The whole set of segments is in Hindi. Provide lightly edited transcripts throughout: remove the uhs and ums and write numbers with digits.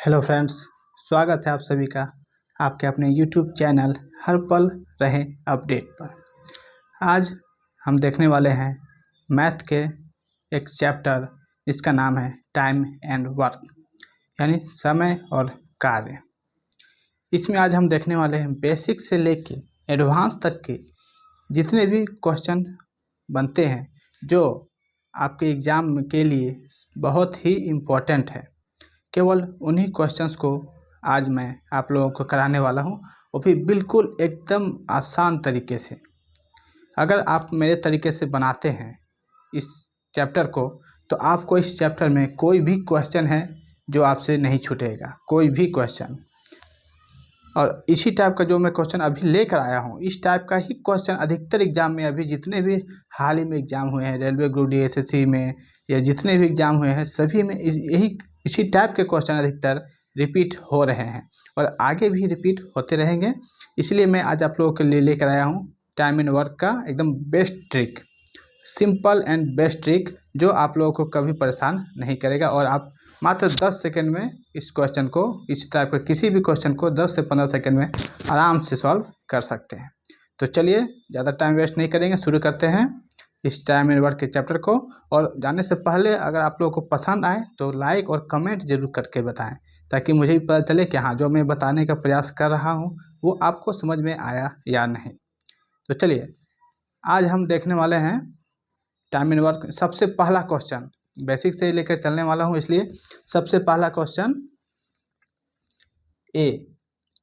हेलो फ्रेंड्स, स्वागत है आप सभी का आपके अपने यूट्यूब चैनल हर पल रहे अपडेट पर। आज हम देखने वाले हैं मैथ के एक चैप्टर जिसका नाम है टाइम एंड वर्क, यानी समय और कार्य। इसमें आज हम देखने वाले हैं बेसिक से लेके एडवांस तक के जितने भी क्वेश्चन बनते हैं जो आपके एग्ज़ाम के लिए बहुत ही इम्पोर्टेंट है। केवल उन्हीं क्वेश्चंस को आज मैं आप लोगों को कराने वाला हूं, वो भी बिल्कुल एकदम आसान तरीके से। अगर आप मेरे तरीके से बनाते हैं इस चैप्टर को तो आपको इस चैप्टर में कोई भी क्वेश्चन है जो आपसे नहीं छूटेगा, कोई भी क्वेश्चन। और इसी टाइप का जो मैं क्वेश्चन अभी लेकर आया हूँ, इस टाइप का ही क्वेश्चन अधिकतर एग्जाम में अभी जितने भी हाल ही में एग्ज़ाम हुए हैं रेलवे ग्रुप डी एसएससी में या जितने भी एग्ज़ाम हुए हैं सभी में इसी टाइप के क्वेश्चन अधिकतर रिपीट हो रहे हैं और आगे भी रिपीट होते रहेंगे। इसलिए मैं आज आप लोगों के लिए लेकर आया हूँ टाइम एंड वर्क का एकदम best trick, simple and best trick जो आप लोगों को कभी परेशान नहीं करेगा और आप मात्र 10 सेकंड में इस क्वेश्चन को, इस टाइप का किसी भी क्वेश्चन को 10 से 15 सेकंड में आराम से सॉल्व कर सकते हैं। तो चलिए ज़्यादा टाइम वेस्ट नहीं करेंगे, शुरू करते हैं इस टाइम एंड वर्क के चैप्टर को। और जाने से पहले अगर आप लोगों को पसंद आए तो लाइक और कमेंट जरूर करके बताएं, ताकि मुझे भी पता चले कि हाँ, जो मैं बताने का प्रयास कर रहा हूँ वो आपको समझ में आया या नहीं। तो चलिए आज हम देखने वाले हैं टाइम एंड वर्क। सबसे पहला क्वेश्चन बेसिक से लेकर चलने वाला हूँ, इसलिए सबसे पहला क्वेश्चन ए,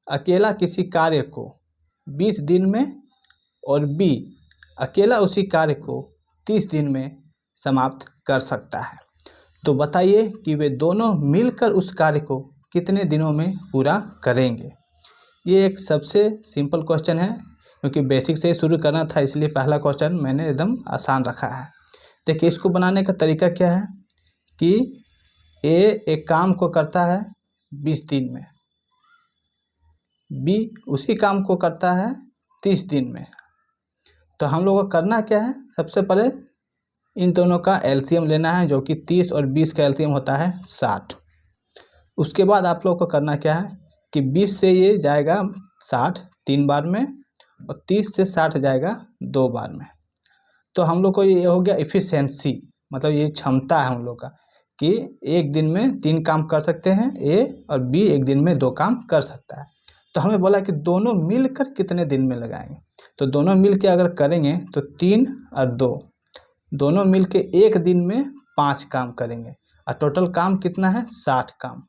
अकेला किसी कार्य को 20 दिन में और बी, अकेला उसी कार्य को 30 दिन में समाप्त कर सकता है। तो बताइए कि वे दोनों मिलकर उस कार्य को कितने दिनों में पूरा करेंगे। ये एक सबसे सिंपल क्वेश्चन है, क्योंकि बेसिक से शुरू करना था इसलिए पहला क्वेश्चन मैंने एकदम आसान रखा है। देखिए इसको बनाने का तरीका क्या है कि ए एक काम को करता है 20 दिन में, बी उसी काम को करता है 30 दिन में। तो हम लोगों को करना क्या है, सबसे पहले इन दोनों का एलसीएम लेना है, जो कि 30 और 20 का एलसीएम होता है 60। उसके बाद आप लोगों को करना क्या है कि 20 से ये जाएगा 60 3 बार में और 30 से 60 जाएगा 2 बार में। तो हम लोग को ये हो गया एफिशिएंसी, मतलब ये क्षमता है हम लोग का कि एक दिन में 3 काम कर सकते हैं ए, और बी एक दिन में 2 काम कर सकता है। तो हमें बोला कि दोनों मिलकर कितने दिन में लगाएंगे। तो दोनों मिल के अगर करेंगे तो 3 और 2, दोनों मिल के एक दिन में 5 काम करेंगे और टोटल काम कितना है 60 काम।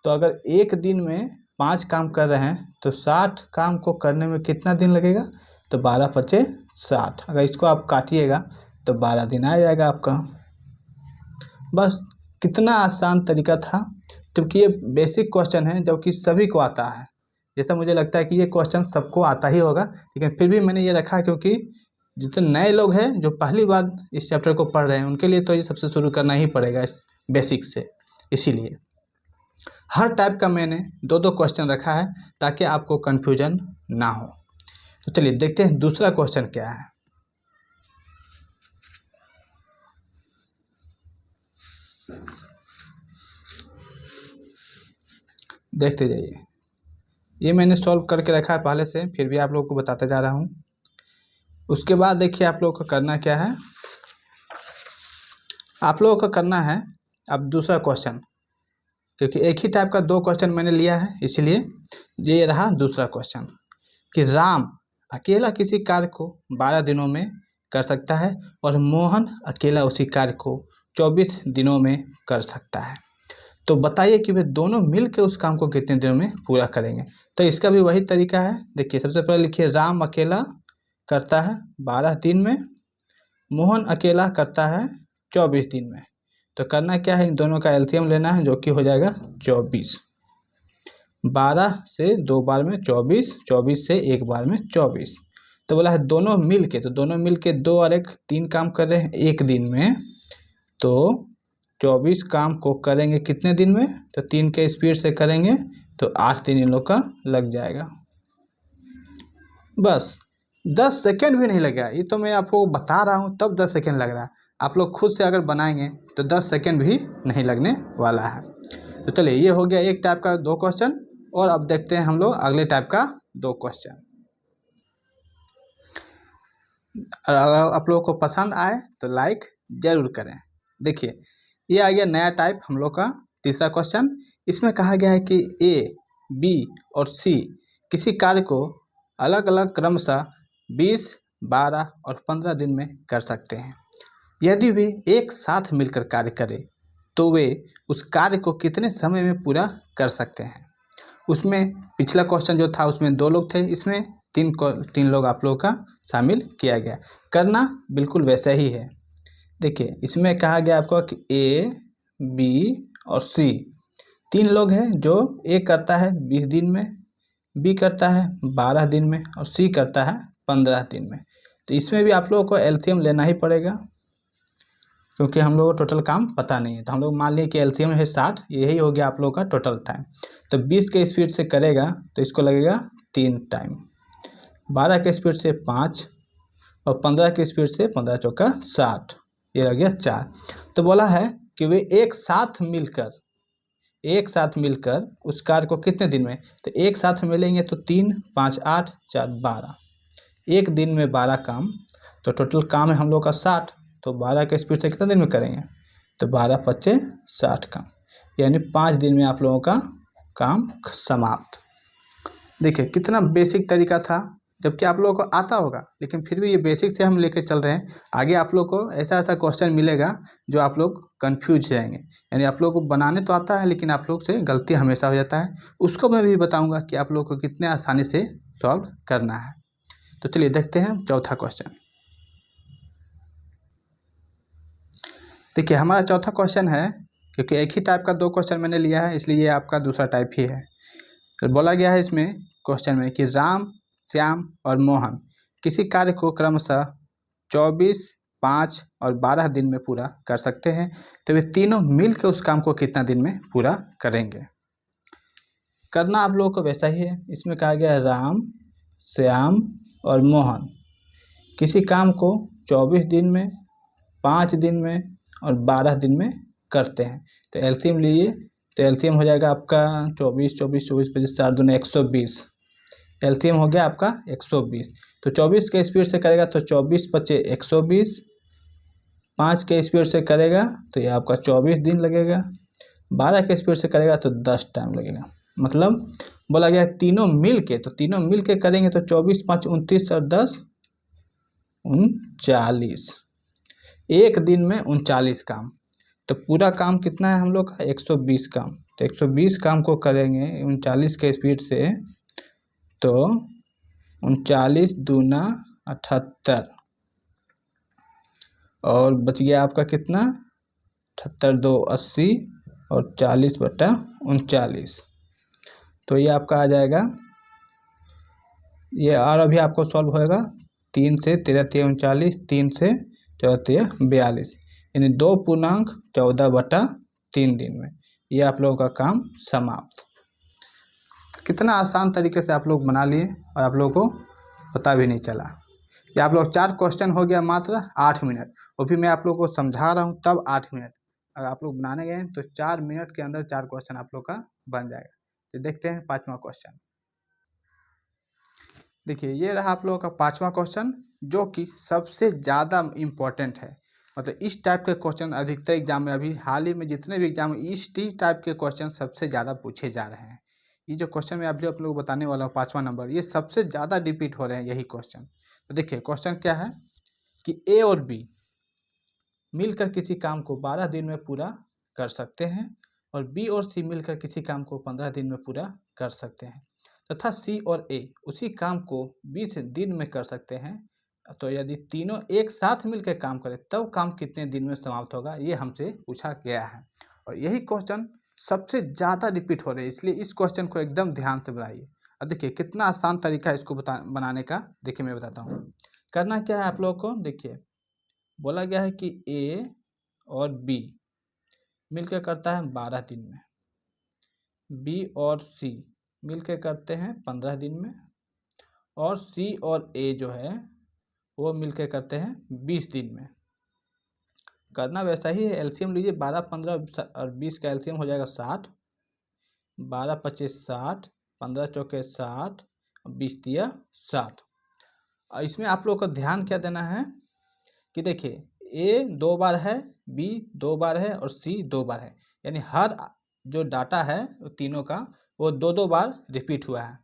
तो अगर एक दिन में 5 काम कर रहे हैं तो 60 काम को करने में कितना दिन लगेगा, तो 12 पचे 60। अगर इसको आप काटिएगा तो 12 दिन आ जाएगा आपका। बस कितना आसान तरीका था, क्योंकि ये बेसिक क्वेश्चन है जो कि सभी को आता है। जैसा मुझे लगता है कि ये क्वेश्चन सबको आता ही होगा, लेकिन फिर भी मैंने ये रखा क्योंकि जितने नए लोग हैं जो पहली बार इस चैप्टर को पढ़ रहे हैं उनके लिए तो ये सबसे शुरू करना ही पड़ेगा इस बेसिक से। इसीलिए हर टाइप का मैंने 2-2 क्वेश्चन रखा है ताकि आपको कन्फ्यूजन ना हो। तो चलिए देखते हैं दूसरा क्वेश्चन क्या है। देखते जाइए, ये मैंने सॉल्व करके रखा है पहले से, फिर भी आप लोगों को बताते जा रहा हूँ। उसके बाद देखिए आप लोगों को करना क्या है, आप लोगों को करना है अब दूसरा क्वेश्चन, क्योंकि एक ही टाइप का 2 क्वेश्चन मैंने लिया है इसलिए ये रहा दूसरा क्वेश्चन कि राम अकेला किसी कार्य को 12 दिनों में कर सकता है और मोहन अकेला उसी कार्य को 24 दिनों में कर सकता है। तो बताइए कि वे दोनों मिलकर उस काम को कितने दिनों में पूरा करेंगे। तो इसका भी वही तरीका है। देखिए सबसे पहले लिखिए राम अकेला करता है 12 दिन में, मोहन अकेला करता है 24 दिन में। तो करना क्या है, इन दोनों का एलसीएम लेना है, जो कि हो जाएगा 24। 12 से 2 बार में 24, 24 से 1 बार में 24। तो बोला है दोनों मिल के, तो दोनों मिल के 2 और 1 3 काम कर रहे हैं एक दिन में। तो 24 काम को करेंगे कितने दिन में, तो 3 के स्पीड से करेंगे तो 8 दिन इन लोग का लग जाएगा। बस 10 सेकेंड भी नहीं लगेगा, ये तो मैं आपको बता रहा हूँ तब 10 सेकेंड लग रहा है। आप लोग खुद से अगर बनाएंगे तो 10 सेकेंड भी नहीं लगने वाला है। तो चलिए ये हो गया एक टाइप का 2 क्वेश्चन, और अब देखते हैं हम लोग अगले टाइप का 2 क्वेश्चन। और अगर आप लोगों को पसंद आए तो लाइक जरूर करें। देखिए ये आ गया नया टाइप हम लोग का तीसरा क्वेश्चन। इसमें कहा गया है कि ए, बी और सी किसी कार्य को अलग अलग क्रमशः 20, 12 और 15 दिन में कर सकते हैं। यदि वे एक साथ मिलकर कार्य करें तो वे उस कार्य को कितने समय में पूरा कर सकते हैं। उसमें पिछला क्वेश्चन जो था उसमें 2 लोग थे, इसमें 3 लोग आप लोगों का शामिल किया गया। करना बिल्कुल वैसा ही है। देखिए इसमें कहा गया आपको कि ए, बी और सी 3 लोग हैं, जो ए करता है 20 दिन में, बी करता है 12 दिन में और सी करता है 15 दिन में। तो इसमें भी आप लोगों को एलसीएम लेना ही पड़ेगा, क्योंकि हम लोगों को टोटल काम पता नहीं है। तो हम लोग मान लिए कि एलसीएम है 60, यही हो गया आप लोगों का टोटल टाइम। तो 20 के स्पीड से करेगा तो इसको लगेगा 3 टाइम, 12 के स्पीड से 5 और 15 की स्पीड से 15 चौका 60, ये लग गया 4। तो बोला है कि वे एक साथ मिलकर उस कार्य को कितने दिन में, तो एक साथ मिलेंगे तो 3, 5, 8, 4, 12, एक दिन में 12 काम। तो टोटल काम है हम लोग का 60, तो 12 के स्पीड से कितने दिन में करेंगे, तो 12 पच्चे 60 काम, यानी 5 दिन में आप लोगों का काम समाप्त। देखिए कितना बेसिक तरीका था, जबकि आप लोगों को आता होगा, लेकिन फिर भी ये बेसिक से हम लेके चल रहे हैं। आगे आप लोग को ऐसा ऐसा क्वेश्चन मिलेगा जो आप लोग कंफ्यूज जाएंगे, यानी आप लोग को बनाने तो आता है लेकिन आप लोग से गलती हमेशा हो जाता है। उसको मैं भी बताऊंगा कि आप लोग को कितने आसानी से सॉल्व करना है। तो चलिए देखते हैं चौथा क्वेश्चन। देखिए हमारा चौथा क्वेश्चन है, क्योंकि एक ही टाइप का 2 क्वेश्चन मैंने लिया है इसलिए ये आपका दूसरा टाइप ही है। तो बोला गया है इसमें क्वेश्चन में कि राम, श्याम और मोहन किसी कार्य को क्रमशः 24, 5 और 12 दिन में पूरा कर सकते हैं, तो वे तीनों मिलकर उस काम को कितना दिन में पूरा करेंगे। करना आप लोगों को वैसा ही है। इसमें कहा गया है राम, श्याम और मोहन किसी काम को 24 दिन में, 5 दिन में और 12 दिन में करते हैं। तो एलसीएम लीजिए, तो एलसीएम हो जाएगा आपका 24, 24, 24, 25, 4 दूनी 120। एलसीएम हो गया आपका 120। तो 24 के स्पीड से करेगा तो 24 पचे 120, 5 के स्पीड से करेगा तो ये आपका 24 दिन लगेगा, 12 के स्पीड से करेगा तो 10 टाइम लगेगा। मतलब बोला गया तीनों मिल के करेंगे तो 24, 5, 29 और 10 39, एक दिन में 39 काम। तो पूरा काम कितना है हम लोग का 120 काम। तो 120 काम को करेंगे 39 के स्पीड से, तो 39 दूना 78 और बच गया आपका कितना 78, 2 80 और 40/39। तो ये आपका आ जाएगा, ये और अभी आपको सॉल्व होएगा। 3 से 13 3 39, 3 से 14 42, यानी 2.14/3 दिन में ये आप लोगों का काम समाप्त। कितना आसान तरीके से आप लोग बना लिए और आप लोगों को पता भी नहीं चला। ये आप लोग 4 क्वेश्चन हो गया मात्र 8 मिनट, वो भी मैं आप लोगों को समझा रहा हूँ तब 8 मिनट। अगर आप लोग बनाने गए तो 4 मिनट के अंदर 4 क्वेश्चन आप लोग का बन जाएगा। तो देखते हैं 5वां क्वेश्चन। देखिए ये रहा आप लोगों का 5वां क्वेश्चन, जो कि सबसे ज़्यादा इम्पोर्टेंट है। मतलब इस टाइप के क्वेश्चन अधिकतर एग्जाम में, अभी हाल ही में जितने भी एग्जाम में इस टाइप के क्वेश्चन सबसे ज़्यादा पूछे जा रहे हैं। ये जो क्वेश्चन मैं अभी आप लोग बताने वाला हूँ 5वां नंबर, ये सबसे ज़्यादा रिपीट हो रहे हैं यही क्वेश्चन। तो देखिए क्वेश्चन क्या है कि ए और बी मिलकर किसी काम को 12 दिन में पूरा कर सकते हैं और बी और सी मिलकर किसी काम को 15 दिन में पूरा कर सकते हैं, तथा सी और ए उसी काम को 20 दिन में कर सकते हैं। तो यदि तीनों एक साथ मिलकर काम करें तब काम कितने दिन में समाप्त होगा, ये हमसे पूछा गया है। और यही क्वेश्चन सबसे ज़्यादा रिपीट हो रहे हैं, इसलिए इस क्वेश्चन को एकदम ध्यान से बनाइए। अब देखिए कितना आसान तरीका है इसको बनाने का। देखिए मैं बताता हूँ। करना क्या है आप लोगों को। देखिए बोला गया है कि ए और बी मिलकर करता है 12 दिन में, बी और सी मिलकर करते हैं 15 दिन में, और सी और ए जो है वो मिलकर करते हैं 20 दिन में। करना वैसा ही है। एलसीएम लीजिए, 12, 15 और 20 का एलसीएम हो जाएगा 60, 12×25 60, 15×4 60, 20×3 60। और इसमें आप लोग को ध्यान क्या देना है कि देखिए ए 2 बार है, बी 2 बार है और सी 2 बार है, यानी हर जो डाटा है तीनों का वो 2-2 बार रिपीट हुआ है।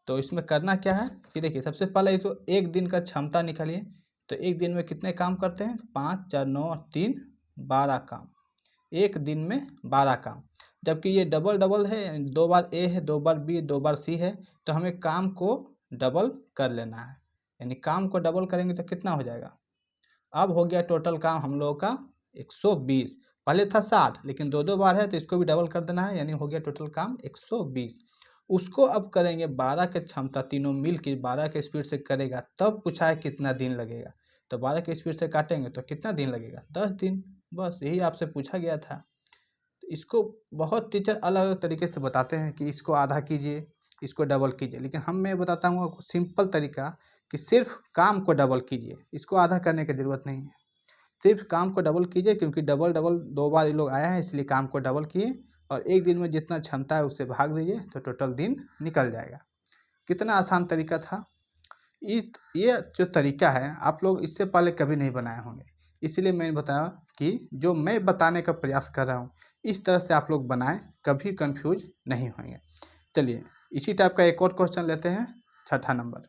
तो इसमें करना क्या है कि देखिए सबसे पहले इसको एक दिन का क्षमता निकालिए। तो एक दिन में कितने काम करते हैं? 5 4 9 3 12 काम, एक दिन में 12 काम। जबकि ये डबल डबल है, 2 बार ए है, 2 बार बी, 2 बार सी है, तो हमें काम को डबल कर लेना है। यानी काम को डबल करेंगे तो कितना हो जाएगा? अब हो गया टोटल काम हम लोगों का 120। पहले था 60, लेकिन 2-2 बार है तो इसको भी डबल कर देना है, यानी हो गया टोटल काम 120। उसको अब करेंगे 12 के क्षमता, तीनों मिल के 12 के स्पीड से करेगा, तब पूछा है कितना दिन लगेगा। तो 12 के स्पीड से काटेंगे तो कितना दिन लगेगा? 10 दिन। बस यही आपसे पूछा गया था। तो इसको बहुत टीचर अलग अलग तरीके से बताते हैं कि इसको आधा कीजिए, इसको डबल कीजिए, लेकिन मैं बताता हूँ आपको सिंपल तरीका कि सिर्फ काम को डबल कीजिए, इसको आधा करने की ज़रूरत नहीं है। सिर्फ काम को डबल कीजिए, क्योंकि डबल डबल 2 बार ये लोग आया है, इसलिए काम को डबल किए और एक दिन में जितना क्षमता है उससे भाग दीजिए तो टोटल दिन निकल जाएगा। कितना आसान तरीका था। ये जो तरीका है आप लोग इससे पहले कभी नहीं बनाए होंगे, इसलिए मैंने बताया कि जो मैं बताने का प्रयास कर रहा हूँ इस तरह से आप लोग बनाएं, कभी कंफ्यूज नहीं होंगे। चलिए इसी टाइप का एक और क्वेश्चन लेते हैं, छठा नंबर।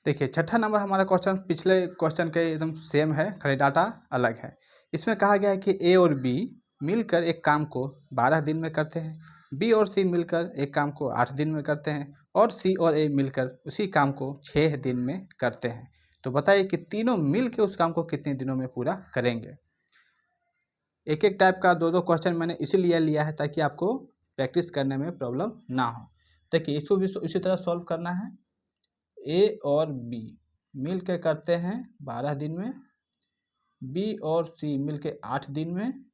देखिए छठा नंबर हमारा क्वेश्चन पिछले क्वेश्चन के एकदम सेम है, खाली डाटा अलग है। इसमें कहा गया है कि ए और बी मिलकर एक काम को 12 दिन में करते हैं, बी और सी मिलकर एक काम को 8 दिन में करते हैं और सी और ए मिलकर उसी काम को 6 दिन में करते हैं। तो बताइए कि तीनों मिल के उस काम को कितने दिनों में पूरा करेंगे। एक एक टाइप का 2-2 क्वेश्चन मैंने इसीलिए लिया है ताकि आपको प्रैक्टिस करने में प्रॉब्लम ना हो। देखिए इसको भी उसी तरह सॉल्व करना है। ए और बी मिल के करते हैं 12 दिन में, बी और सी मिल के 8 दिन में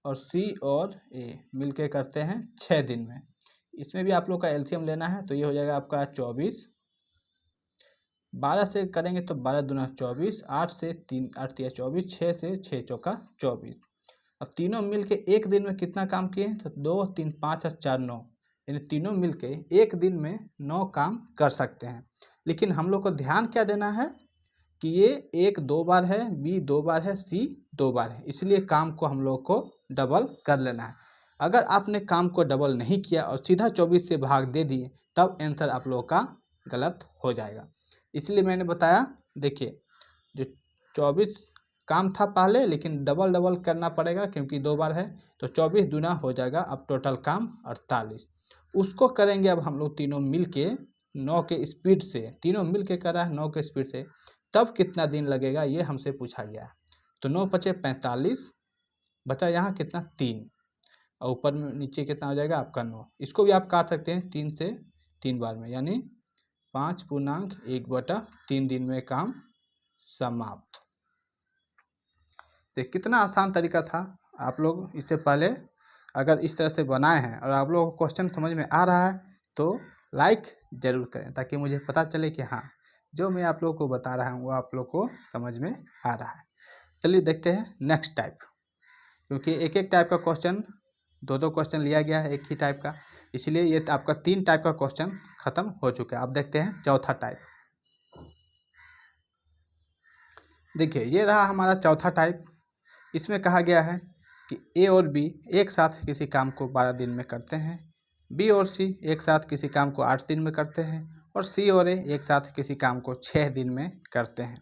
और सी और ए मिल के करते हैं 6 दिन में। इसमें भी आप लोग का एलसीएम लेना है, तो ये हो जाएगा आपका 24। 12 से करेंगे तो 12 दूना 24, 8 से 3 8 3 24, 6 से 6 चौका 24। अब तीनों मिल के एक दिन में कितना काम किए? तो 2 3 5 और 4 9, यानी तीनों मिल के एक दिन में 9 काम कर सकते हैं। लेकिन हम लोग को ध्यान क्या देना है कि ये एक 2 बार है, बी 2 बार है, सी 2 बार है, इसलिए काम को हम लोग को डबल कर लेना है। अगर आपने काम को डबल नहीं किया और सीधा 24 से भाग दे दिए तब आंसर आप लोगों का गलत हो जाएगा। इसलिए मैंने बताया, देखिए जो 24 काम था पहले, लेकिन डबल डबल करना पड़ेगा क्योंकि 2 बार है, तो 24 दूना हो जाएगा अब टोटल काम 48। उसको करेंगे अब हम लोग तीनों मिल के 9 के स्पीड से, तीनों मिल के कर रहा है 9 के स्पीड से, तब कितना दिन लगेगा ये हमसे पूछा गया है। तो 9 पचे 45, बचा यहाँ कितना 3, और ऊपर में नीचे कितना हो जाएगा आपका 9। इसको भी आप काट सकते हैं 3 से 3 बार में, यानी 5/1/3 दिन में काम समाप्त। तो कितना आसान तरीका था। आप लोग इससे पहले अगर इस तरह से बनाए हैं और आप लोगों को क्वेश्चन समझ में आ रहा है तो लाइक ज़रूर करें, ताकि मुझे पता चले कि हाँ जो मैं आप लोगों को बता रहा हूँ वो आप लोग को समझ में आ रहा है। चलिए देखते हैं नेक्स्ट टाइप, क्योंकि एक एक टाइप का क्वेश्चन 2-2 क्वेश्चन लिया गया है एक ही टाइप का, इसलिए ये आपका 3 टाइप का क्वेश्चन खत्म हो चुका है। अब देखते हैं चौथा टाइप। देखिए ये रहा हमारा चौथा टाइप। इसमें कहा गया है कि ए और बी एक साथ किसी काम को 12 दिन में करते हैं, बी और सी एक साथ किसी काम को 8 दिन में करते हैं और सी और ए एक साथ किसी काम को 6 दिन में करते हैं।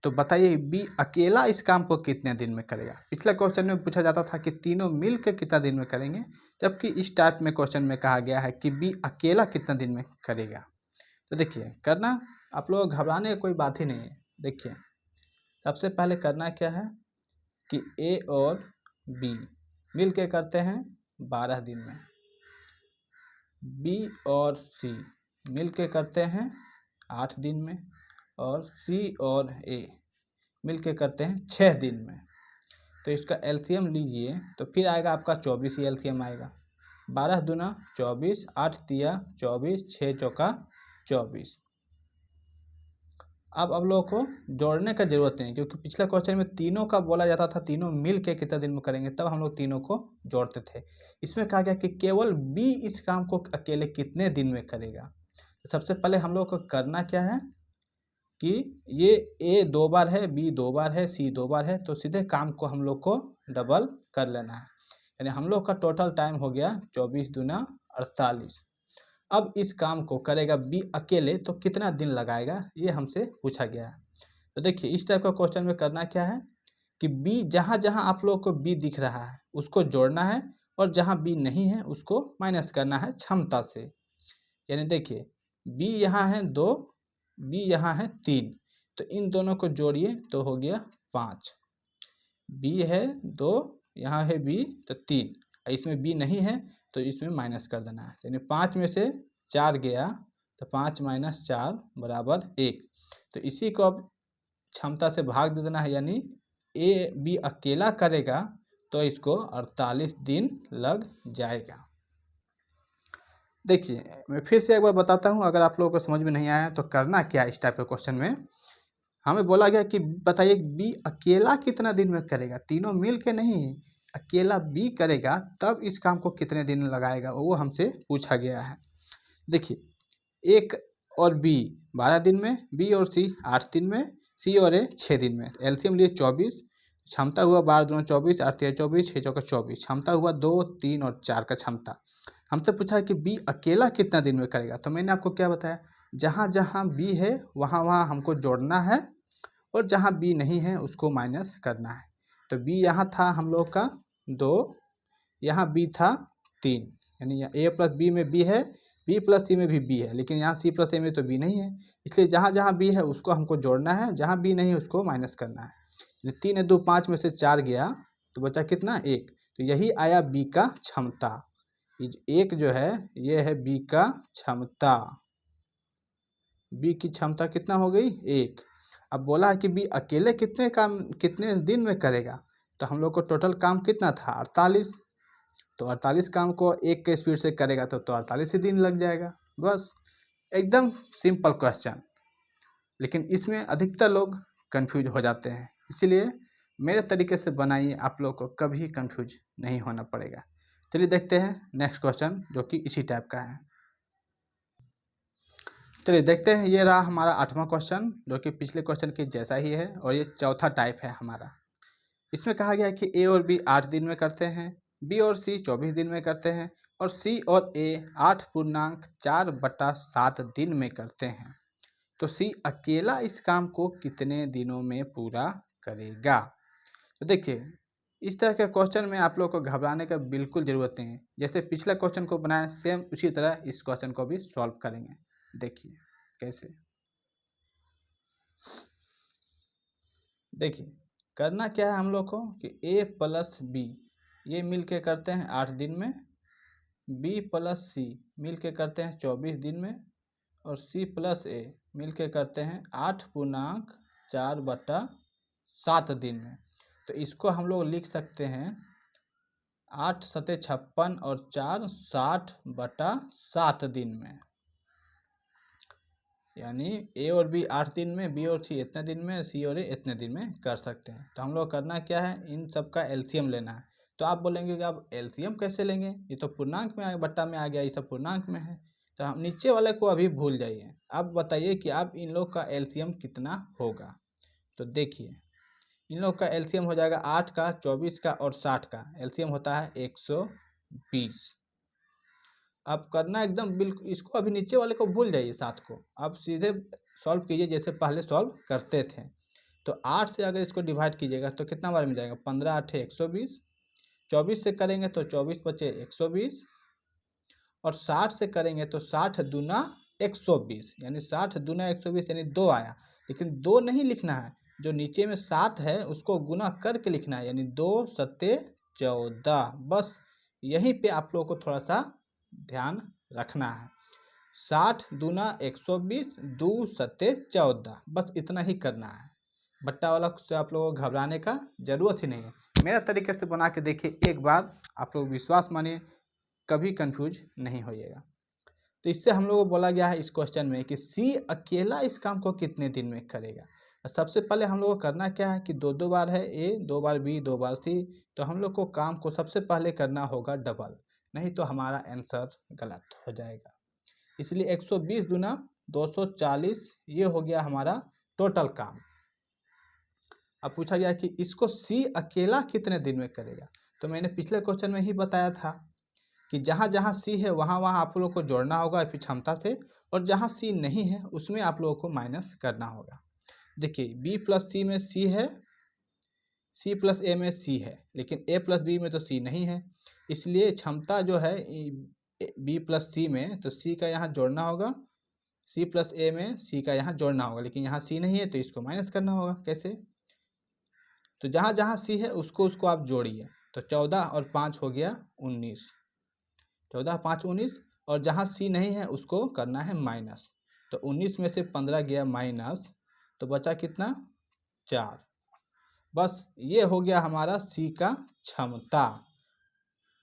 तो बताइए बी अकेला इस काम को कितने दिन में करेगा। पिछले क्वेश्चन में पूछा जाता था कि तीनों मिलकर कितना दिन में करेंगे, जबकि इस टाइप में क्वेश्चन में कहा गया है कि बी अकेला कितना दिन में करेगा। तो देखिए करना, आप लोग घबराने की कोई बात ही नहीं है। देखिए सबसे पहले करना क्या है कि ए और बी मिल के करते हैं 12 दिन में, बी और सी मिल के करते हैं 8 दिन में और सी और ए मिल के करते हैं 6 दिन में। तो इसका एलसीएम लीजिए तो फिर आएगा आपका 24 ही एलसीएम आएगा। 12 दूना 24, 8 तिया 24, 6 चौका 24। अब लोगों को जोड़ने का जरूरत नहीं, क्योंकि पिछले क्वेश्चन में तीनों का बोला जाता था, तीनों मिल के कितने दिन में करेंगे, तब हम लोग तीनों को जोड़ते थे। इसमें कहा गया कि केवल बी इस काम को अकेले कितने दिन में करेगा। तो सबसे पहले हम लोग को करना क्या है कि ये ए 2 बार है, बी 2 बार है, सी 2 बार है, तो सीधे काम को हम लोग को डबल कर लेना है। यानी हम लोग का टोटल टाइम हो गया 24 दूना 48। अब इस काम को करेगा बी अकेले तो कितना दिन लगाएगा, ये हमसे पूछा गया है। तो देखिए इस टाइप का क्वेश्चन में करना क्या है कि बी जहाँ जहाँ आप लोग को बी दिख रहा है उसको जोड़ना है, और जहाँ बी नहीं है उसको माइनस करना है क्षमता से। यानी देखिए बी यहाँ है 2, बी यहाँ है 3, तो इन दोनों को जोड़िए तो हो गया 5। बी है 2, यहाँ है बी तो 3, इसमें बी नहीं है तो इसमें माइनस कर देना है। यानी 5 में से 4 गया तो 5 - 4 बराबर 1। तो इसी को अब क्षमता से भाग दे देना है, यानी ए बी अकेला करेगा तो इसको 48 दिन लग जाएगा। देखिए मैं फिर से एक बार बताता हूँ, अगर आप लोगों को समझ में नहीं आया तो करना क्या है। इस टाइप के क्वेश्चन में हमें बोला गया कि बताइए बी अकेला कितना दिन में करेगा, तीनों मिल के नहीं, अकेला बी करेगा तब इस काम को कितने दिन लगाएगा, वो हमसे पूछा गया है। देखिए एक और बी 12 दिन में, बी और सी 8 दिन में, सी और ए 6 दिन में। एलसीएम लिए 24, क्षमता हुआ 12 दूना 24, 8 तिया 24, 6 चौका 24, क्षमता हुआ 2, 3 और 4 का क्षमता। हमसे पूछा है कि बी अकेला कितना दिन में करेगा, तो मैंने आपको क्या बताया, जहाँ जहाँ बी है वहाँ वहाँ हमको जोड़ना है, और जहाँ बी नहीं है उसको माइनस करना है। तो बी यहाँ था हम लोग का 2, यहाँ बी था 3, यानी ए प्लस बी में बी है, बी प्लस सी में भी बी है, लेकिन यहाँ सी प्लस ए में तो बी नहीं है, इसलिए जहाँ जहाँ बी है उसको हमको जोड़ना है, जहाँ बी नहीं है उसको माइनस करना है। 3 2 5 में से 4 गया तो बचा कितना 1, तो यही आया बी का क्षमता। एक जो है ये है बी का क्षमता, बी की क्षमता कितना हो गई 1। अब बोला है कि बी अकेले कितने दिन में करेगा, तो हम लोग को टोटल काम कितना था 48, तो 48 काम को 1 के स्पीड से करेगा तो 48 ही दिन लग जाएगा। बस एकदम सिंपल क्वेश्चन, लेकिन इसमें अधिकतर लोग कंफ्यूज हो जाते हैं, इसलिए मेरे तरीके से बनाइए, आप लोग को कभी कंफ्यूज नहीं होना पड़ेगा। चलिए देखते हैं नेक्स्ट क्वेश्चन जो कि इसी टाइप का है। चलिए देखते हैं, ये रहा हमारा 8वां क्वेश्चन जो कि पिछले क्वेश्चन के जैसा ही है, और ये चौथा टाइप है हमारा। इसमें कहा गया है कि ए और बी 8 दिन में करते हैं, बी और सी 24 दिन में करते हैं, और सी और ए 8.4/7 दिन में करते हैं। तो सी अकेला इस काम को कितने दिनों में पूरा करेगा। तो देखिए इस तरह के क्वेश्चन में आप लोग को घबराने का बिल्कुल ज़रूरत नहीं है। जैसे पिछला क्वेश्चन को बनाया सेम उसी तरह इस क्वेश्चन को भी सॉल्व करेंगे। देखिए कैसे। देखिए करना क्या है हम लोग को कि ए प्लस बी ये मिल के करते हैं 8 दिन में, बी प्लस सी मिल के करते हैं 24 दिन में, और सी प्लस ए मिल के करते हैं 8.4/7 दिन में। तो इसको हम लोग लिख सकते हैं 8 सते 56 और 4 60/7 दिन में। यानी ए और बी 8 दिन में, बी और सी इतने दिन में, सी और ए इतने दिन में कर सकते हैं। तो हम लोग करना क्या है, इन सब का एलसीएम लेना है। तो आप बोलेंगे कि आप एलसीएम कैसे लेंगे, ये तो पूर्णांक में बट्टा में आ गया, ये सब पूर्णांक में है। तो हम नीचे वाले को अभी भूल जाइए, अब बताइए कि आप इन लोग का एलसीएम कितना होगा। तो देखिए इन लोग का एलसीएम हो जाएगा 8 का, 24 का और 60 का एलसीएम होता है 120। अब करना एकदम बिल्कुल, इसको अभी नीचे वाले को भूल जाइए, 7 को आप सीधे सॉल्व कीजिए जैसे पहले सॉल्व करते थे। तो 8 से अगर इसको डिवाइड कीजिएगा तो कितना बार मिल जाएगा, 15 8 120, 24 से करेंगे तो 24 बचे 120, और 60 से करेंगे तो 60 दूना 120, यानी 60 दूना 120 यानी 2 आया। लेकिन 2 नहीं लिखना है, जो नीचे में 7 है उसको गुना करके लिखना है, यानी 2 सत्ते 14। बस यहीं पे आप लोगों को थोड़ा सा ध्यान रखना है। 60 दूना 120, 2 सत्ते 14, बस इतना ही करना है। बट्टा वाला से आप लोगों को घबराने का ज़रूरत ही नहीं है। मेरा तरीके से बना के देखिए एक बार, आप लोग विश्वास मानिए कभी कंफ्यूज नहीं होइएगा। तो इससे हम लोगों को बोला गया है इस क्वेश्चन में कि सी अकेला इस काम को कितने दिन में करेगा। सबसे पहले हम लोग को करना क्या है कि दो दो बार है ए, दो बार बी, दो बार सी, तो हम लोग को काम को सबसे पहले करना होगा डबल, नहीं तो हमारा आंसर गलत हो जाएगा। इसलिए 120 गुना 240 ये हो गया हमारा टोटल काम। अब पूछा गया कि इसको सी अकेला कितने दिन में करेगा। तो मैंने पिछले क्वेश्चन में ही बताया था कि जहाँ जहाँ सी है वहाँ वहाँ आप लोग को जोड़ना होगा फिर क्षमता से, और जहाँ सी नहीं है उसमें आप लोगों को माइनस करना होगा। देखिए बी प्लस सी में सी है, सी प्लस ए में सी है, लेकिन ए प्लस बी में तो सी नहीं है, इसलिए क्षमता जो है बी प्लस सी में, तो सी का यहाँ जोड़ना होगा, सी प्लस ए में सी का यहाँ जोड़ना होगा, लेकिन यहाँ सी नहीं है तो इसको माइनस करना होगा। कैसे? तो जहाँ जहाँ सी है उसको उसको आप जोड़िए, तो 14 और 5 हो गया 19, 14 5 19, और जहाँ सी नहीं है उसको करना है माइनस, तो 19 में से 15 गया माइनस, तो बचा कितना 4। बस ये हो गया हमारा सी का क्षमता,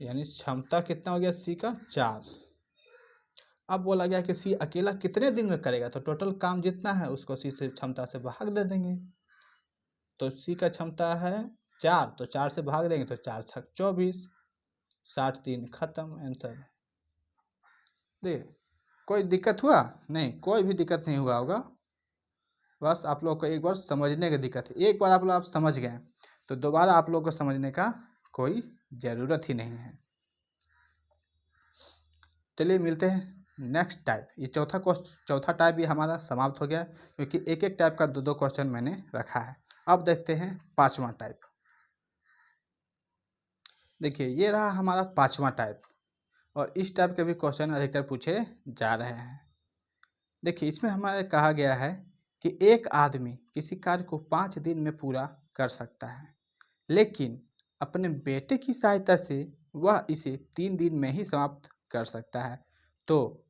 यानी क्षमता कितना हो गया सी का 4। अब बोला गया कि सी अकेला कितने दिन में करेगा, तो टोटल काम जितना है उसको सी से क्षमता से भाग दे देंगे। तो सी का क्षमता है 4, तो 4 से भाग देंगे तो 4 छक 24, 60 दिन खत्म आंसर। देखिए कोई दिक्कत हुआ नहीं, कोई भी दिक्कत नहीं हुआ होगा, बस आप लोग को एक बार समझने की दिक्कत है। एक बार आप लोग आप समझ गए तो दोबारा आप लोग को समझने का कोई ज़रूरत ही नहीं है। चलिए मिलते हैं नेक्स्ट टाइप। ये चौथा टाइप भी हमारा समाप्त हो गया, क्योंकि एक एक टाइप का दो दो क्वेश्चन मैंने रखा है। अब देखते हैं पांचवा टाइप। देखिए ये रहा हमारा पांचवा टाइप, और इस टाइप के भी क्वेश्चन अधिकतर पूछे जा रहे हैं। देखिए इसमें हमारे कहा गया है कि एक आदमी किसी कार्य को 5 दिन में पूरा कर सकता है, लेकिन अपने बेटे की सहायता से वह इसे 3 दिन में ही समाप्त कर सकता है। तो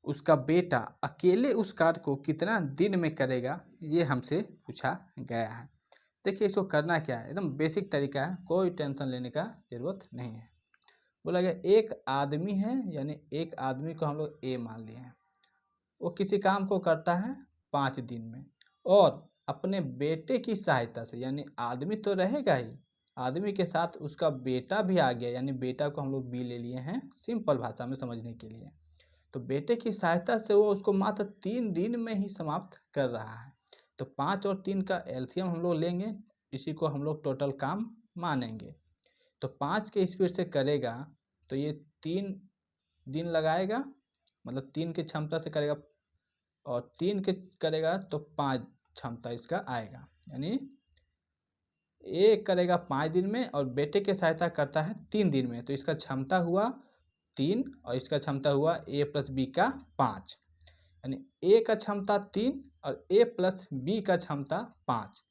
उसका बेटा अकेले उस कार्य को कितना दिन में करेगा, ये हमसे पूछा गया है। देखिए इसको करना क्या है, एकदम बेसिक तरीका है, कोई टेंशन लेने का ज़रूरत नहीं है। बोला गया एक आदमी है, यानी एक आदमी को हम लोग ए मान लिए हैं, वो किसी काम को करता है 5 दिन में, और अपने बेटे की सहायता से, यानी आदमी तो रहेगा ही, आदमी के साथ उसका बेटा भी आ गया, यानी बेटा को हम लोग बी ले लिए हैं सिंपल भाषा में समझने के लिए। तो बेटे की सहायता से वो उसको मात्र 3 दिन में ही समाप्त कर रहा है। तो 5 और 3 का एलसीएम हम लोग लेंगे, इसी को हम लोग टोटल काम मानेंगे। तो 5 के स्पीड से करेगा तो ये 3 दिन लगाएगा, मतलब 3 की क्षमता से करेगा, और 3 के करेगा तो 5 क्षमता इसका आएगा, यानी ए करेगा 5 दिन में और बेटे के सहायता करता है 3 दिन में, तो इसका क्षमता हुआ 3 और इसका क्षमता हुआ ए प्लस बी का 5, यानी ए का क्षमता 3 और ए प्लस बी का क्षमता 5,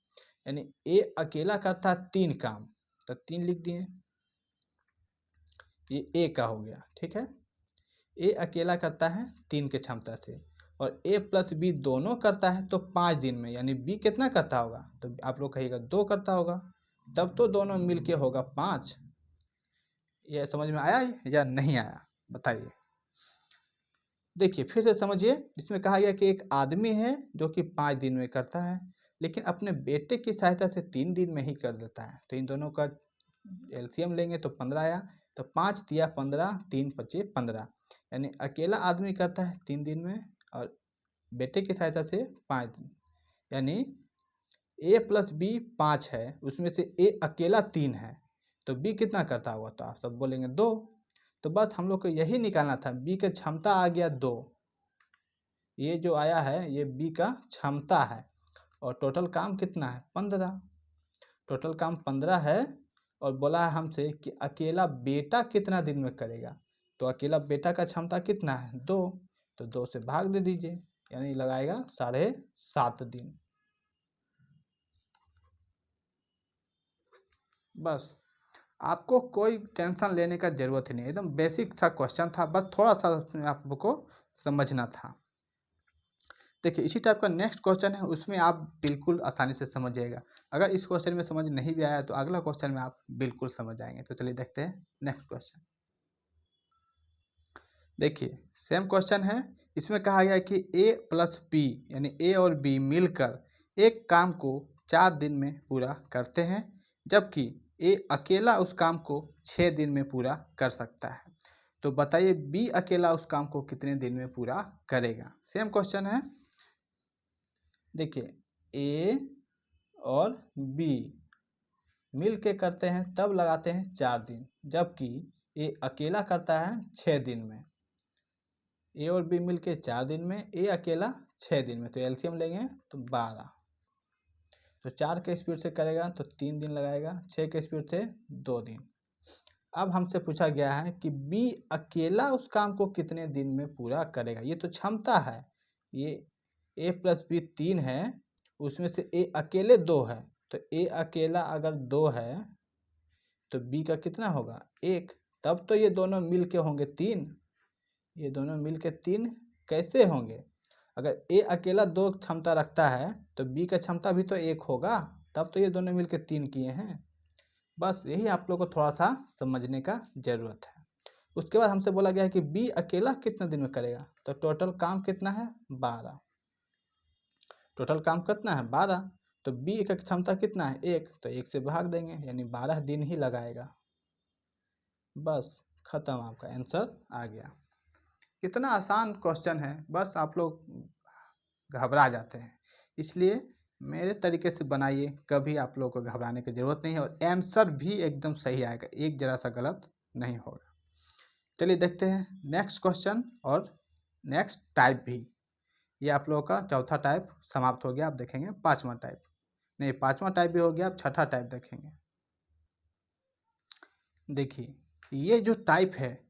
यानी ए अकेला करता है 3 काम, तो 3 लिख दिए, ये ए का हो गया। ठीक है, ए अकेला करता है 3 के क्षमता से, और ए प्लस बी दोनों करता है तो 5 दिन में, यानी बी कितना करता होगा, तो आप लोग कहिएगा 2 करता होगा, तब तो दोनों मिलके होगा 5। ये समझ में आया या नहीं आया बताइए। देखिए फिर से समझिए, इसमें कहा गया कि एक आदमी है जो कि 5 दिन में करता है, लेकिन अपने बेटे की सहायता से 3 दिन में ही कर देता है। तो इन दोनों का एलसीएम लेंगे तो 15 आया, तो 5 दिया 15, 3 पचे 15, यानी अकेला आदमी करता है 3 दिन में और बेटे की सहायता से 5 दिन, यानी ए प्लस बी 5 है, उसमें से ए अकेला 3 है, तो बी कितना करता होगा, तो आप सब बोलेंगे 2। तो बस हम लोग को यही निकालना था, बी का क्षमता आ गया 2, ये जो आया है ये बी का क्षमता है, और टोटल काम कितना है 15, टोटल काम 15 है, और बोला है हमसे कि अकेला बेटा कितना दिन में करेगा, तो अकेला बेटा का क्षमता कितना है 2, तो 2 से भाग दे दीजिए, यानी लगाएगा 7.5 दिन। बस आपको कोई टेंशन लेने का ज़रूरत ही नहीं, एकदम बेसिक सा क्वेश्चन था, बस थोड़ा सा उसमें आपको समझना था। देखिए इसी टाइप का नेक्स्ट क्वेश्चन है, उसमें आप बिल्कुल आसानी से समझ जाएगा। अगर इस क्वेश्चन में समझ नहीं भी आया तो अगला क्वेश्चन में आप बिल्कुल समझ जाएंगे। तो चलिए देखते हैं नेक्स्ट क्वेश्चन। देखिए सेम क्वेश्चन है, इसमें कहा गया है कि ए प्लस बी यानी ए और बी मिलकर एक काम को 4 दिन में पूरा करते हैं, जबकि ए अकेला उस काम को 6 दिन में पूरा कर सकता है। तो बताइए बी अकेला उस काम को कितने दिन में पूरा करेगा। सेम क्वेश्चन है, देखिए ए और बी मिल के करते हैं तब लगाते हैं 4 दिन, जबकि ए अकेला करता है 6 दिन में। ए और बी मिल के 4 दिन में, ए अकेला 6 दिन में, तो एलसीएम लेंगे तो 12। तो 4 के स्पीड से करेगा तो 3 दिन लगाएगा, 6 के स्पीड से 2 दिन। अब हमसे पूछा गया है कि बी अकेला उस काम को कितने दिन में पूरा करेगा। ये तो क्षमता है, ये ए प्लस बी 3 है, उसमें से ए अकेले 2 है, तो ए अकेला अगर 2 है तो बी का कितना होगा 1, तब तो ये दोनों मिल के होंगे 3। ये दोनों मिल के 3 कैसे होंगे? अगर ए अकेला 2 क्षमता रखता है तो बी का क्षमता भी तो 1 होगा, तब तो ये दोनों मिल के 3 किए हैं। बस यही आप लोग को थोड़ा सा समझने का ज़रूरत है। उसके बाद हमसे बोला गया है कि बी अकेला कितने दिन में करेगा, तो टोटल काम कितना है 12। टोटल काम कितना है 12, तो बी का क्षमता कितना है 1, तो 1 से भाग देंगे यानी 12 दिन ही लगाएगा। बस खत्म, आपका आंसर आ गया। कितना आसान क्वेश्चन है, बस आप लोग घबरा जाते हैं, इसलिए मेरे तरीके से बनाइए, कभी आप लोगों को घबराने की ज़रूरत नहीं है और आंसर भी एकदम सही आएगा, एक जरा सा गलत नहीं होगा। चलिए देखते हैं नेक्स्ट क्वेश्चन और नेक्स्ट टाइप भी। ये आप लोगों का चौथा टाइप समाप्त हो गया, आप देखेंगे पांचवा टाइप, नहीं पांचवा टाइप भी हो गया, आप छठा टाइप देखेंगे। देखिए ये जो टाइप है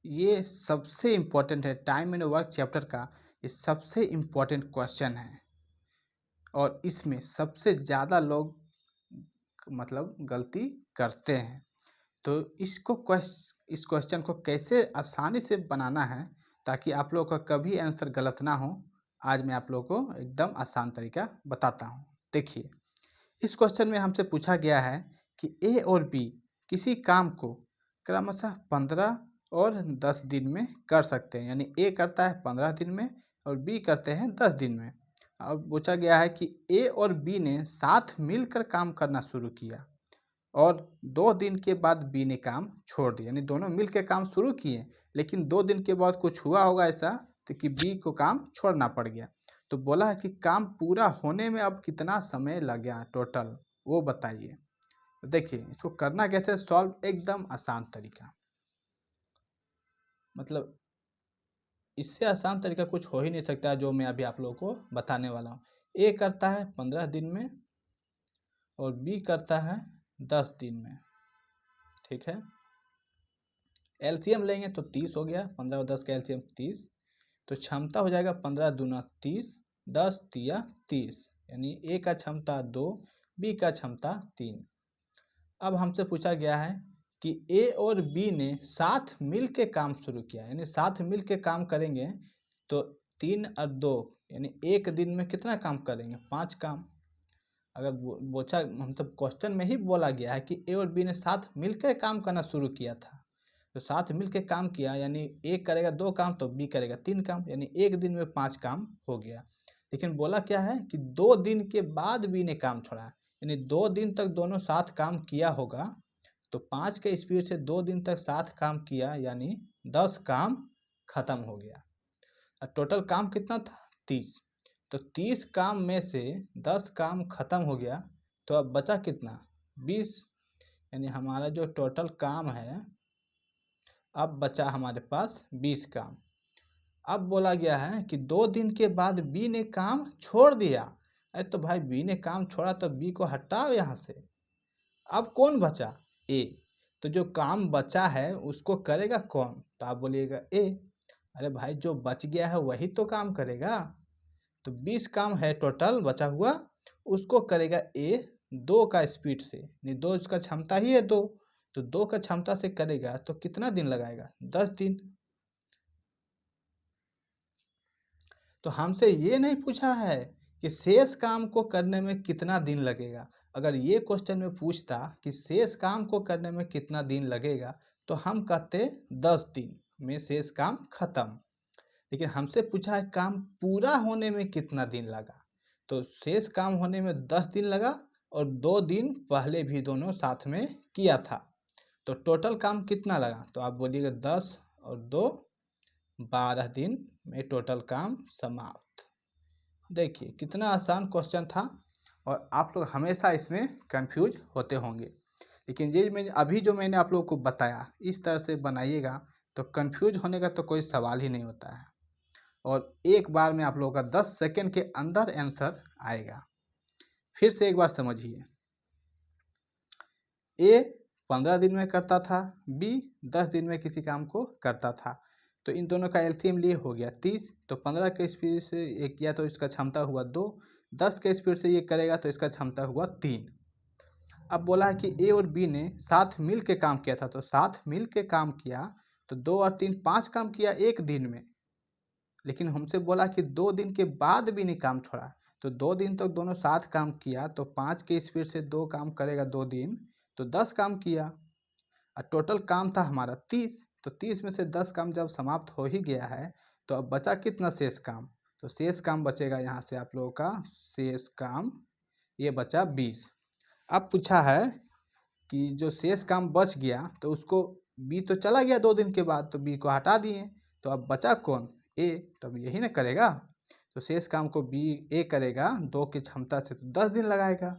ये सबसे इम्पोर्टेंट है, टाइम एंड वर्क चैप्टर का ये सबसे इम्पोर्टेंट क्वेश्चन है और इसमें सबसे ज़्यादा लोग मतलब गलती करते हैं। तो इस क्वेश्चन को कैसे आसानी से बनाना है ताकि आप लोगों का कभी आंसर गलत ना हो, आज मैं आप लोगों को एकदम आसान तरीका बताता हूँ। देखिए इस क्वेश्चन में हमसे पूछा गया है कि ए और बी किसी काम को क्रमशः 15 और 10 दिन में कर सकते हैं, यानी ए करता है 15 दिन में और बी करते हैं 10 दिन में। अब पूछा गया है कि ए और बी ने साथ मिलकर काम करना शुरू किया और 2 दिन के बाद बी ने काम छोड़ दिया, यानी दोनों मिल के काम शुरू किए लेकिन 2 दिन के बाद कुछ हुआ होगा ऐसा तो कि बी को काम छोड़ना पड़ गया। तो बोला है कि काम पूरा होने में अब कितना समय लगा टोटल, वो बताइए। तो देखिए इसको करना कैसे सॉल्व, एकदम आसान तरीका, मतलब इससे आसान तरीका कुछ हो ही नहीं सकता जो मैं अभी आप लोगों को बताने वाला हूँ। ए करता है 15 दिन में और बी करता है 10 दिन में, ठीक है। एलसीएम लेंगे तो 30 हो गया, 15 और 10 का एलसीएम 30, तो क्षमता हो जाएगा 15 दूना 30, 10 तिया 30, यानी ए का क्षमता 2, बी का क्षमता 3। अब हमसे पूछा गया है कि ए और बी ने साथ मिल के काम शुरू किया, यानी साथ मिल के काम करेंगे तो 3 और 2 यानी एक दिन में कितना काम करेंगे 5 काम। अगर बोचा मतलब क्वेश्चन में ही बोला गया है कि ए और बी ने साथ मिलकर काम करना शुरू किया था, तो साथ मिलकर काम किया यानी ए करेगा 2 काम तो बी करेगा 3 काम, यानी एक दिन में 5 काम हो गया। लेकिन बोला क्या है कि 2 दिन के बाद बी ने काम छोड़ा, यानी 2 दिन तक दोनों साथ काम किया होगा, तो 5 के स्पीड से 2 दिन तक साथ काम किया यानी 10 काम खत्म हो गया। और टोटल काम कितना था 30, तो 30 काम में से 10 काम खत्म हो गया, तो अब बचा कितना 20, यानी हमारा जो टोटल काम है अब बचा हमारे पास 20 काम। अब बोला गया है कि 2 दिन के बाद बी ने काम छोड़ दिया, अरे तो भाई बी ने काम छोड़ा तो बी को हटाओ यहाँ से। अब कौन बचा ए, तो जो काम बचा है उसको करेगा कौन, तो आप बोलिएगा ए। अरे भाई जो बच गया है वही तो काम करेगा, तो 20 काम है टोटल बचा हुआ, उसको करेगा ए 2 का स्पीड से, नहीं 2 इसका क्षमता ही है 2, तो 2 का क्षमता से करेगा तो कितना दिन लगाएगा 10 दिन। तो हमसे ये नहीं पूछा है कि शेष काम को करने में कितना दिन लगेगा। अगर ये क्वेश्चन में पूछता कि शेष काम को करने में कितना दिन लगेगा तो हम कहते 10 दिन, में शेष काम खत्म। लेकिन हमसे पूछा है काम पूरा होने में कितना दिन लगा, तो शेष काम होने में 10 दिन लगा और 2 दिन पहले भी दोनों साथ में किया था, तो टोटल काम कितना लगा, तो आप बोलिएगा 10 और 2 12 दिन में टोटल काम समाप्त। देखिए कितना आसान क्वेश्चन था और आप लोग हमेशा इसमें कंफ्यूज होते होंगे, लेकिन ये मैंने आप लोगों को बताया इस तरह से बनाइएगा तो कंफ्यूज होने का तो कोई सवाल ही नहीं होता है और एक बार में आप लोगों का 10 सेकंड के अंदर आंसर आएगा। फिर से एक बार समझिए, ए 15 दिन में करता था, बी 10 दिन में किसी काम को करता था, तो इन दोनों का एलसीएम लिए हो गया 30, तो 15 के स्पीड से ये किया तो इसका क्षमता हुआ 2, 10 के स्पीड से ये करेगा तो इसका क्षमता हुआ 3। अब बोला है कि ए और बी ने साथ मिल के काम किया था, तो साथ मिल के काम किया तो 2 और 3 5 काम किया एक दिन में, लेकिन हमसे बोला कि 2 दिन के बाद भी नहीं काम छोड़ा, तो 2 दिन तक दोनों साथ काम किया तो 5 के स्पीड से 2 काम करेगा 2 दिन, तो 10 काम किया और टोटल काम था हमारा 30, तो 30 में से 10 काम जब समाप्त हो ही गया है तो अब बचा कितना शेष काम, तो शेष काम बचेगा यहाँ से आप लोगों का शेष काम ये बचा 20। अब पूछा है कि जो शेष काम बच गया तो उसको बी तो चला गया 2 दिन के बाद, तो बी को हटा दिए, तो अब बचा कौन, ए, तो अब यही ना करेगा, तो शेष काम को बी ए करेगा 2 की क्षमता से, तो 10 दिन लगाएगा।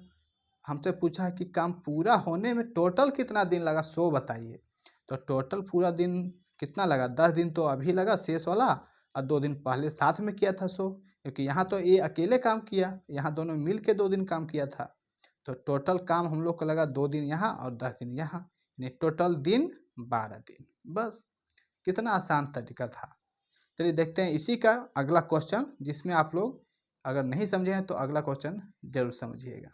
हमसे पूछा है कि काम पूरा होने में टोटल कितना दिन लगा सो बताइए, तो टोटल पूरा दिन कितना लगा, 10 दिन तो अभी लगा शेष वाला और 2 दिन पहले साथ में किया था सो, क्योंकि यहाँ तो ए अकेले काम किया, यहाँ दोनों मिल के 2 दिन काम किया था, तो टोटल काम हम लोग को लगा 2 दिन यहाँ और 10 दिन यहाँ, यानी टोटल दिन 12 दिन। बस कितना आसान तरीका था। चलिए देखते हैं इसी का अगला क्वेश्चन, जिसमें आप लोग अगर नहीं समझे हैं तो अगला क्वेश्चन जरूर समझिएगा।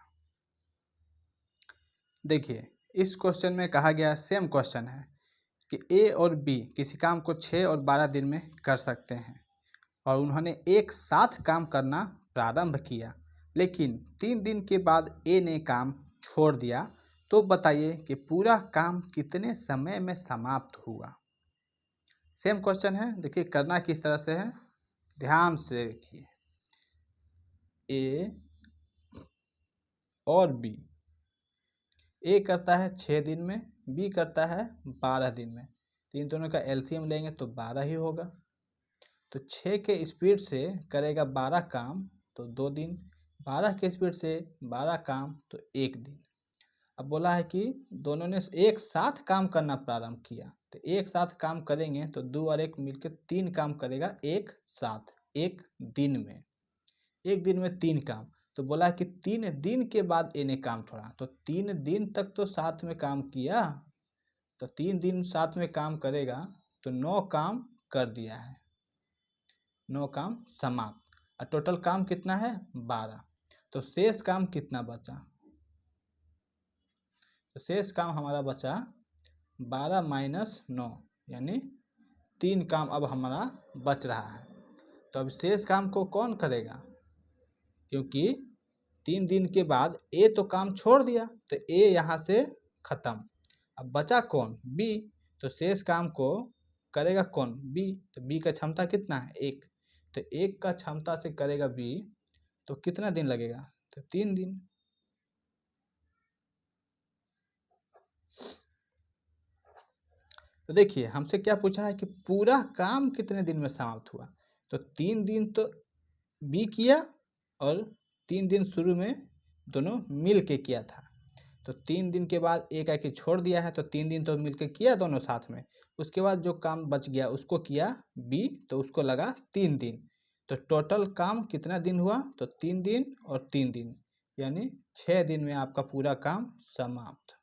देखिए इस क्वेश्चन में कहा गया सेम क्वेश्चन है कि ए और बी किसी काम को 6 और 12 दिन में कर सकते हैं और उन्होंने एक साथ काम करना प्रारंभ किया, लेकिन 3 दिन के बाद ए ने काम छोड़ दिया, तो बताइए कि पूरा काम कितने समय में समाप्त हुआ। सेम क्वेश्चन है, देखिए करना किस तरह से है, ध्यान से देखिए, ए और बी, ए करता है 6 दिन में, बी करता है 12 दिन में, तो इन दोनों का एलसीएम लेंगे तो 12 ही होगा, तो 6 के स्पीड से करेगा 12 काम तो 2 दिन, 12 के स्पीड से 12 काम तो 1 दिन। अब बोला है कि दोनों ने एक साथ काम करना प्रारंभ किया, तो एक साथ काम करेंगे तो 2 और 1 मिलकर 3 काम करेगा एक साथ एक दिन में, एक दिन में 3 काम, तो बोला कि 3 दिन के बाद ए ने काम छोड़ा, तो 3 दिन तक तो साथ में काम किया, तो 3 दिन साथ में काम करेगा तो 9 काम कर दिया है, 9 काम समाप्त, और टोटल काम कितना है 12, तो शेष काम कितना बचा, तो शेष काम हमारा बचा 12 माइनस 9 यानी 3 काम अब हमारा बच रहा है, तो अब शेष काम को कौन करेगा, क्योंकि 3 दिन के बाद ए तो काम छोड़ दिया तो ए यहाँ से खत्म, अब बचा कौन बी, तो शेष काम को करेगा कौन बी, तो बी का क्षमता कितना है 1, तो 1 का क्षमता से करेगा बी, तो कितना दिन लगेगा, तो 3 दिन। तो देखिए हमसे क्या पूछा है कि पूरा काम कितने दिन में समाप्त हुआ, तो 3 दिन तो बी किया और 3 दिन शुरू में दोनों मिल के किया था, तो 3 दिन के बाद एक आके छोड़ दिया है, तो 3 दिन तो मिल के किया दोनों साथ में, उसके बाद जो काम बच गया उसको किया बी, तो उसको लगा 3 दिन, तो टोटल काम कितना दिन हुआ, तो 3 दिन और 3 दिन यानी 6 दिन में आपका पूरा काम समाप्त।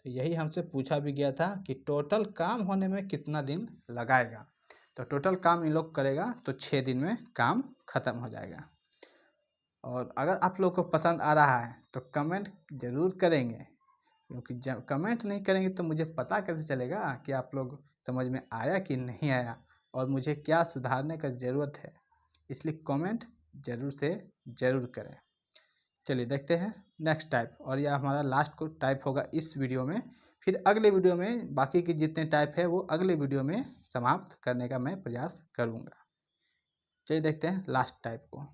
तो यही हमसे पूछा भी गया था कि टोटल काम होने में कितना दिन लगाएगा, तो टोटल काम इन लोग करेगा तो 6 दिन में काम खत्म हो जाएगा। और अगर आप लोग को पसंद आ रहा है तो कमेंट ज़रूर करेंगे, क्योंकि जब कमेंट नहीं करेंगे तो मुझे पता कैसे चलेगा कि आप लोग समझ में आया कि नहीं आया और मुझे क्या सुधारने का ज़रूरत है, इसलिए कमेंट ज़रूर से ज़रूर करें। चलिए देखते हैं नेक्स्ट टाइप, और यह हमारा लास्ट को टाइप होगा इस वीडियो में, फिर अगले वीडियो में बाकी के जितने टाइप है वो अगले वीडियो में समाप्त करने का मैं प्रयास करूँगा। चलिए देखते हैं लास्ट टाइप को।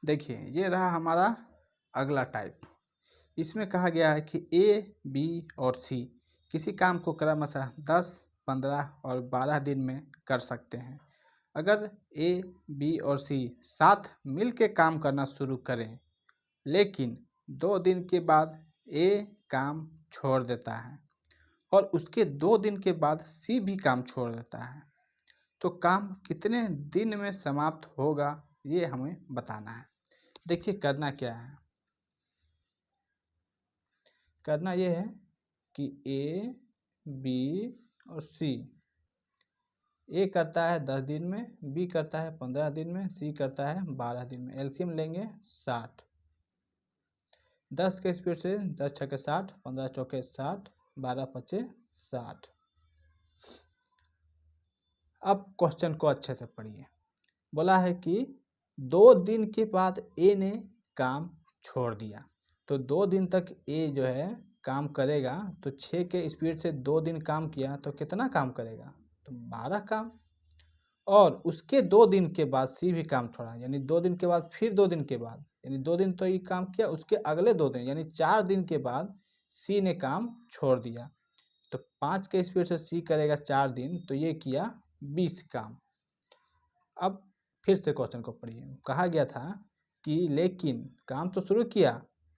देखिए ये रहा हमारा अगला टाइप। इसमें कहा गया है कि ए, बी और सी किसी काम को क्रमशः 10, 15 और 12 दिन में कर सकते हैं। अगर ए, बी और सी साथ मिल के काम करना शुरू करें, लेकिन 2 दिन के बाद ए काम छोड़ देता है और उसके 2 दिन के बाद सी भी काम छोड़ देता है, तो काम कितने दिन में समाप्त होगा ये हमें बताना है। देखिए करना क्या है, करना ये है कि ए, बी और सी, ए करता है 10 दिन में, बी करता है 15 दिन में, सी करता है 12 दिन में। एलसीएम लेंगे 60, 10 के स्पीड से 10 छक्के 60, 15 चौके 60, 12 पचे 60। अब क्वेश्चन को अच्छे से पढ़िए। बोला है कि 2 दिन के बाद ए ने काम छोड़ दिया, तो 2 दिन तक ए जो है काम करेगा, तो 6 के स्पीड से 2 दिन काम किया तो कितना काम करेगा, तो 12 काम। और उसके 2 दिन के बाद सी भी काम छोड़ा, यानी 2 दिन के बाद फिर 2 दिन के बाद, यानी 2 दिन तो ये काम किया, उसके अगले 2 दिन यानी 4 दिन के बाद सी ने काम छोड़ दिया, तो 5 के स्पीड से सी करेगा 4 दिन, तो ये किया 20 काम। अब फिर से क्वेश्चन को पढ़िए। कहा गया था कि लेकिन काम तो शुरू किया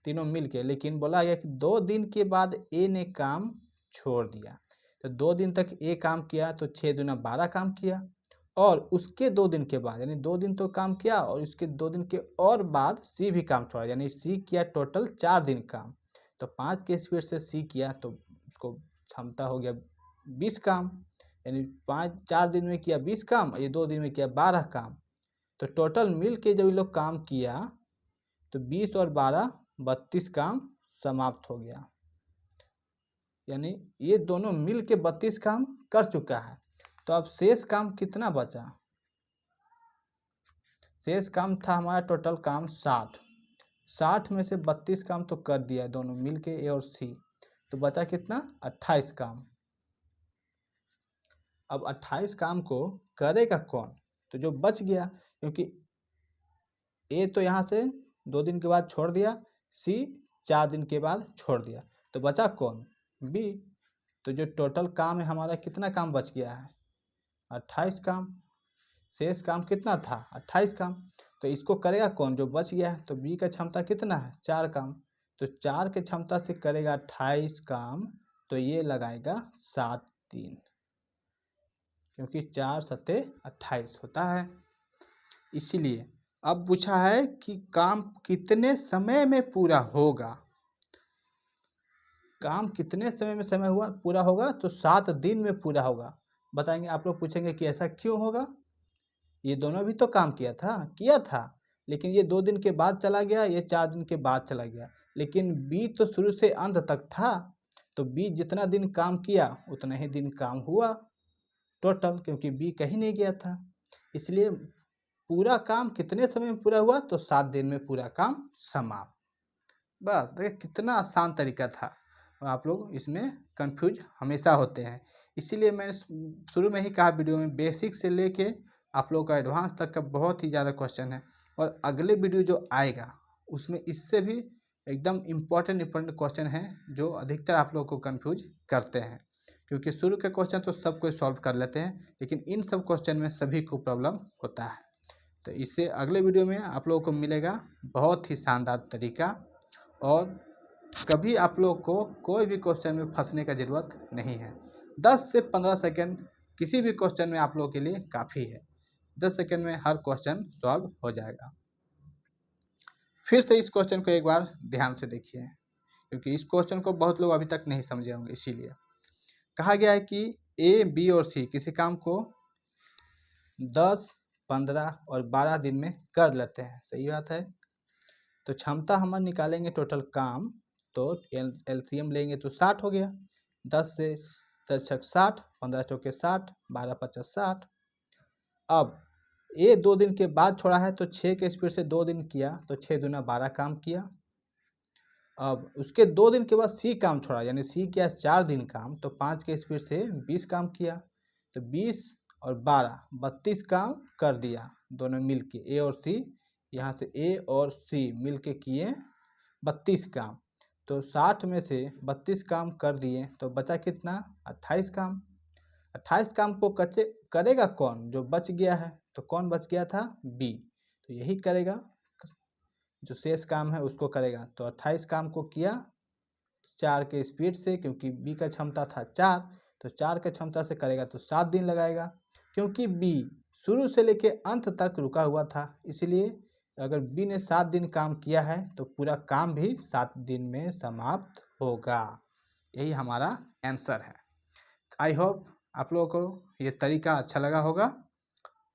तीनों मिल के, लेकिन बोला गया कि 2 दिन के बाद ए ने काम छोड़ दिया, तो 2 दिन तक ए काम किया, तो 6 दूना 12 काम किया। और उसके 2 दिन के बाद, यानी 2 दिन तो काम किया और उसके 2 दिन के और बाद सी भी काम छोड़ा, यानी सी किया टोटल 4 दिन काम, तो 5 के स्पीड से सी किया तो उसको क्षमता हो गया 20 काम, यानी 4 दिन में किया 20 काम, ये 2 दिन में किया 12 काम, तो टोटल मिल के जब ये लोग काम किया तो 20 और 12 32 काम समाप्त हो गया, यानी ये दोनों मिल के 32 काम कर चुका है। तो अब शेष काम कितना बचा, शेष काम था हमारा टोटल काम 60 में से 32 काम तो कर दिया दोनों मिल के ए और सी, तो बचा कितना 28 काम। अब 28 काम को करेगा कौन, तो जो बच गया, क्योंकि ए तो यहाँ से 2 दिन के बाद छोड़ दिया, सी 4 दिन के बाद छोड़ दिया, तो बचा कौन, बी। तो जो टोटल काम है हमारा कितना काम बच गया है 28 काम, शेष काम कितना था 28 काम, तो इसको करेगा कौन, जो बच गया है। तो बी का क्षमता कितना है 4 काम, तो 4 के क्षमता से करेगा 28 काम, तो ये लगाएगा 7 दिन, क्योंकि 4 सत्ते 28 होता है। इसीलिए अब पूछा है कि काम कितने समय में पूरा होगा, काम कितने समय में पूरा होगा, तो 7 दिन में पूरा होगा। बताएंगे, आप लोग पूछेंगे कि ऐसा क्यों होगा, ये दोनों भी तो काम किया था, लेकिन ये 2 दिन के बाद चला गया, ये 4 दिन के बाद चला गया, लेकिन बी तो शुरू से अंत तक था, तो बी जितना दिन काम किया उतना ही दिन काम हुआ टोटल, क्योंकि बी कहीं नहीं गया था। इसलिए पूरा काम कितने समय में पूरा हुआ, तो 7 दिन में पूरा काम समाप्त। बस देखिए कितना आसान तरीका था, और आप लोग इसमें कंफ्यूज हमेशा होते हैं। इसीलिए मैंने शुरू में ही कहा वीडियो में, बेसिक से लेके आप लोग का एडवांस तक का बहुत ही ज़्यादा क्वेश्चन है, और अगले वीडियो जो आएगा उसमें इससे भी एकदम इम्पोर्टेंट क्वेश्चन हैं जो अधिकतर आप लोग को कंफ्यूज करते हैं, क्योंकि शुरू के क्वेश्चन तो सब कोई सॉल्व कर लेते हैं, लेकिन इन सब क्वेश्चन में सभी को प्रॉब्लम होता है। तो इससे अगले वीडियो में आप लोगों को मिलेगा बहुत ही शानदार तरीका, और कभी आप लोग को कोई भी क्वेश्चन में फंसने का ज़रूरत नहीं है। 10 से 15 सेकंड किसी भी क्वेश्चन में आप लोगों के लिए काफ़ी है, 10 सेकंड में हर क्वेश्चन सॉल्व हो जाएगा। फिर से इस क्वेश्चन को एक बार ध्यान से देखिए, क्योंकि इस क्वेश्चन को बहुत लोग अभी तक नहीं समझे होंगे। इसीलिए कहा गया है कि ए, बी और सी किसी काम को 10, 15 और 12 दिन में कर लेते हैं, सही बात है। तो क्षमता हम निकालेंगे टोटल काम, तो एलसीएम लेंगे तो 60 हो गया, 10 से 10 छक 60, 15 चौके 60, 12 पचास 60। अब ये 2 दिन के बाद छोड़ा है, तो 6 के स्पीड से 2 दिन किया, तो 6 दूना 12 काम किया। अब उसके 2 दिन के बाद सी काम छोड़ा, यानी सी किया 4 दिन काम, तो 5 के स्पीड से 20 काम किया, तो 20 और 12 32 काम कर दिया दोनों मिल के, ए और सी। यहाँ से ए और सी मिल के किए 32 काम, तो 60 में से 32 काम कर दिए तो बचा कितना, 28 काम। 28 काम को करेगा कौन, जो बच गया है, तो कौन बच गया था, बी, तो यही करेगा, जो शेष काम है उसको करेगा। तो 28 काम को किया 4 के स्पीड से, क्योंकि बी का क्षमता था 4, तो 4 के क्षमता से करेगा तो 7 दिन लगाएगा, क्योंकि बी शुरू से लेके अंत तक रुका हुआ था, इसलिए अगर बी ने 7 दिन काम किया है तो पूरा काम भी 7 दिन में समाप्त होगा। यही हमारा आंसर है। आई होप आप लोगों को ये तरीका अच्छा लगा होगा,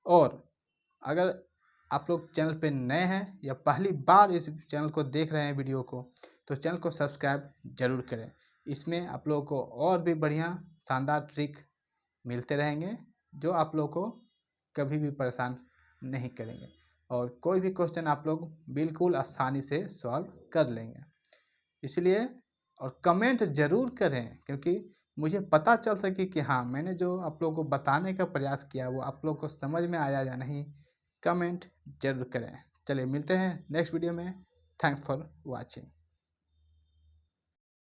और अगर आप लोग चैनल पे नए हैं या पहली बार इस चैनल को देख रहे हैं वीडियो को, तो चैनल को सब्सक्राइब जरूर करें। इसमें आप लोगों को और भी बढ़िया शानदार ट्रिक मिलते रहेंगे, जो आप लोगों को कभी भी परेशान नहीं करेंगे, और कोई भी क्वेश्चन आप लोग बिल्कुल आसानी से सॉल्व कर लेंगे। इसलिए और कमेंट ज़रूर करें, क्योंकि मुझे पता चल सके कि हाँ, मैंने जो आप लोगों को बताने का प्रयास किया वो आप लोगों को समझ में आया या नहीं। कमेंट जरूर करें। चलिए मिलते हैं नेक्स्ट वीडियो में। Thanks for watching.